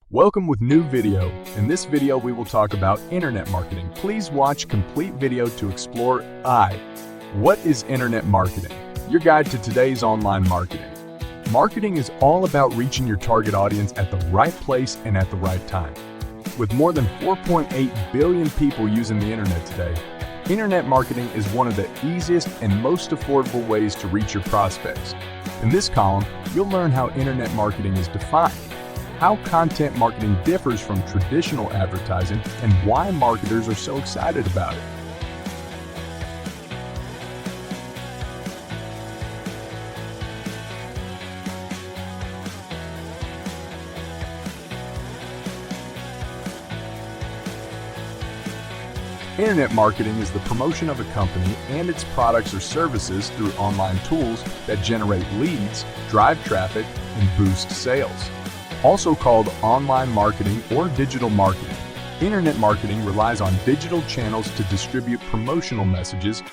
Welcome with new video. In this video, we will talk about internet marketing. Please watch complete video to explore What is internet marketing? Your guide to today's online marketing. Marketing is all about reaching your target audience at the right place and at the right time. With more than 4.8 billion people using the internet today, internet marketing is one of the easiest and most affordable ways to reach your prospects. In this column, you'll learn how internet marketing is defined, how content marketing differs from traditional advertising, and why marketers are so excited about it. Internet marketing is the promotion of a company and its products or services through online tools that generate leads, drive traffic, and boost sales. Also called online marketing or digital marketing, internet marketing relies on digital channels to distribute promotional messages.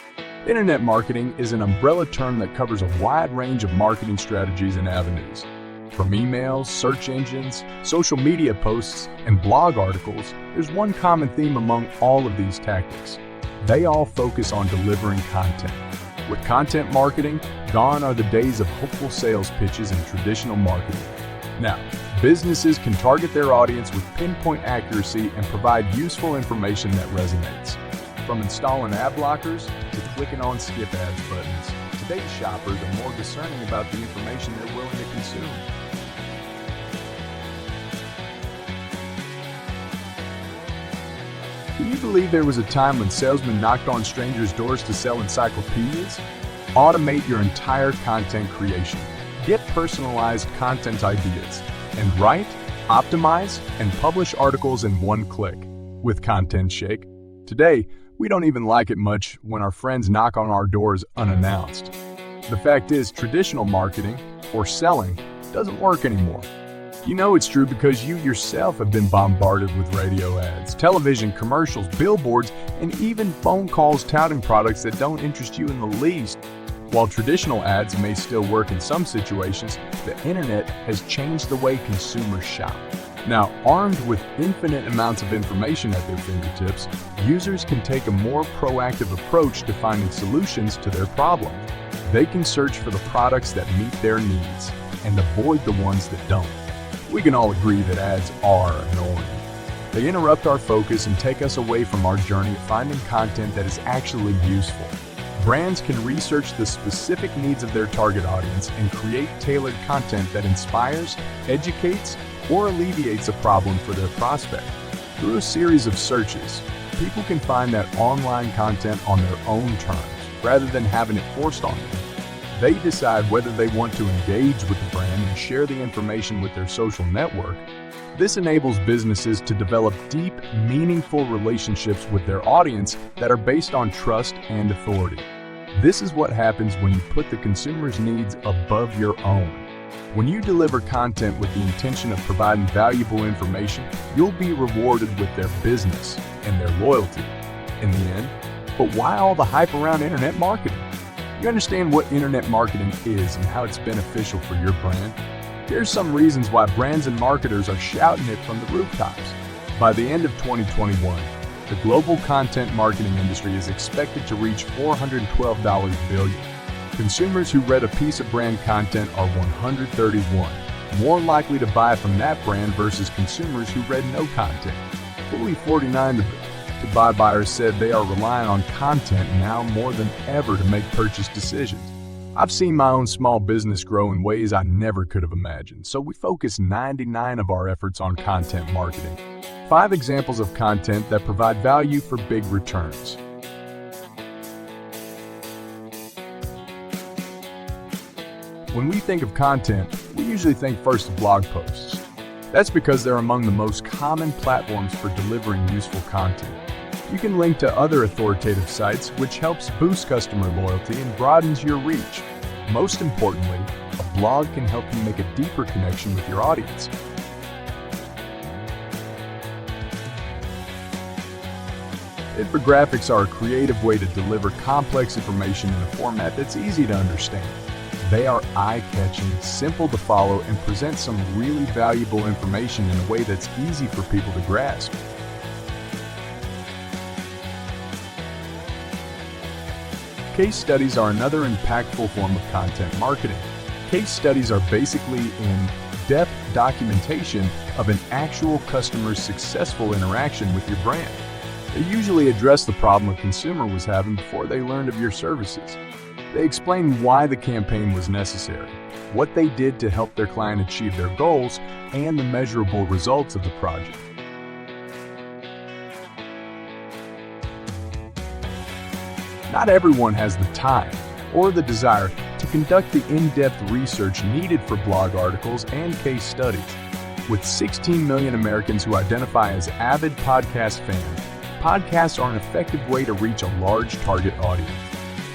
Internet marketing is an umbrella term that covers a wide range of marketing strategies and avenues. From emails, search engines, social media posts, and blog articles, there's one common theme among all of these tactics. They all focus on delivering content. With content marketing, gone are the days of hopeful sales pitches in traditional marketing. Now, businesses can target their audience with pinpoint accuracy and provide useful information that resonates. From installing ad blockers to clicking on skip ads buttons, today's shoppers are more discerning about the information they're willing to consume. Can you believe there was a time when salesmen knocked on strangers' doors to sell encyclopedias? Automate your entire content creation. Get personalized content ideas and write, optimize, and publish articles in one click with Content Shake. Today, we don't even like it much when our friends knock on our doors unannounced. The fact is, traditional marketing, or selling, doesn't work anymore. You know it's true because you yourself have been bombarded with radio ads, television commercials, billboards, and even phone calls touting products that don't interest you in the least. While traditional ads may still work in some situations, the internet has changed the way consumers shop. Now, armed with infinite amounts of information at their fingertips, users can take a more proactive approach to finding solutions to their problems. They can search for the products that meet their needs and avoid the ones that don't. We can all agree that ads are annoying. They interrupt our focus and take us away from our journey of finding content that is actually useful. Brands can research the specific needs of their target audience and create tailored content that inspires, educates, or alleviates a problem for their prospect. Through a series of searches, people can find that online content on their own terms, rather than having it forced on them. They decide whether they want to engage with the brand and share the information with their social network. This enables businesses to develop deep, meaningful relationships with their audience that are based on trust and authority. This is what happens when you put the consumer's needs above your own. When you deliver content with the intention of providing valuable information, you'll be rewarded with their business and their loyalty in the end. But why all the hype around internet marketing? You understand what internet marketing is and how it's beneficial for your brand? Here's some reasons why brands and marketers are shouting it from the rooftops. By the end of 2021, the global content marketing industry is expected to reach $412 billion. Consumers who read a piece of brand content are 131, more likely to buy from that brand versus consumers who read no content. Fully 49 to buy buyers said they are relying on content now more than ever to make purchase decisions. I've seen my own small business grow in ways I never could have imagined, so we focus 99 of our efforts on content marketing. 5 examples of content that provide value for big returns. When we think of content, we usually think first of blog posts. That's because they're among the most common platforms for delivering useful content. You can link to other authoritative sites, which helps boost customer loyalty and broadens your reach. Most importantly, a blog can help you make a deeper connection with your audience. Infographics are a creative way to deliver complex information in a format that's easy to understand. They are eye-catching, simple to follow, and present some really valuable information in a way that's easy for people to grasp. Case studies are another impactful form of content marketing. Case studies are basically in-depth documentation of an actual customer's successful interaction with your brand. They usually address the problem a consumer was having before they learned of your services. They explain why the campaign was necessary, what they did to help their client achieve their goals, and the measurable results of the project. Not everyone has the time or the desire to conduct the in-depth research needed for blog articles and case studies. With 16 million Americans who identify as avid podcast fans, podcasts are an effective way to reach a large target audience.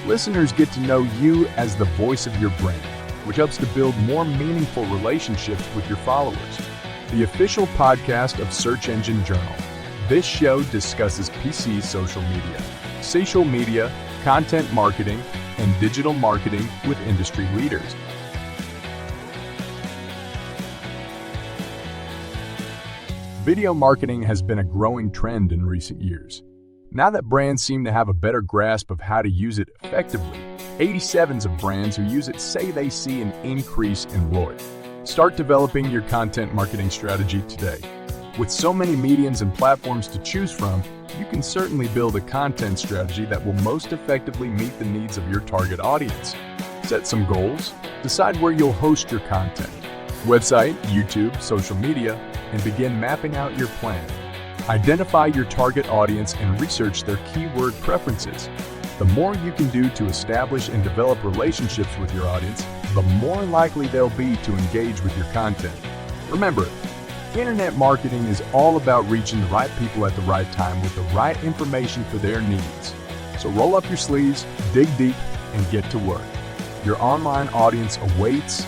Listeners get to know you as the voice of your brand, which helps to build more meaningful relationships with your followers. The official podcast of Search Engine Journal. This show discusses PC social media, content marketing, and digital marketing with industry leaders. Video marketing has been a growing trend in recent years. Now that brands seem to have a better grasp of how to use it effectively, 87% of brands who use it say they see an increase in ROI. Start developing your content marketing strategy today. With so many mediums and platforms to choose from, you can certainly build a content strategy that will most effectively meet the needs of your target audience. Set some goals, decide where you'll host your content, website, YouTube, social media, and begin mapping out your plan. Identify your target audience and research their keyword preferences. The more you can do to establish and develop relationships with your audience, the more likely they'll be to engage with your content. Remember, internet marketing is all about reaching the right people at the right time with the right information for their needs. So roll up your sleeves, dig deep, and get to work. Your online audience awaits.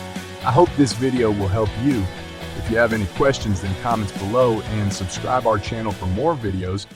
I hope this video will help you. If you have any questions, then comments below and subscribe our channel for more videos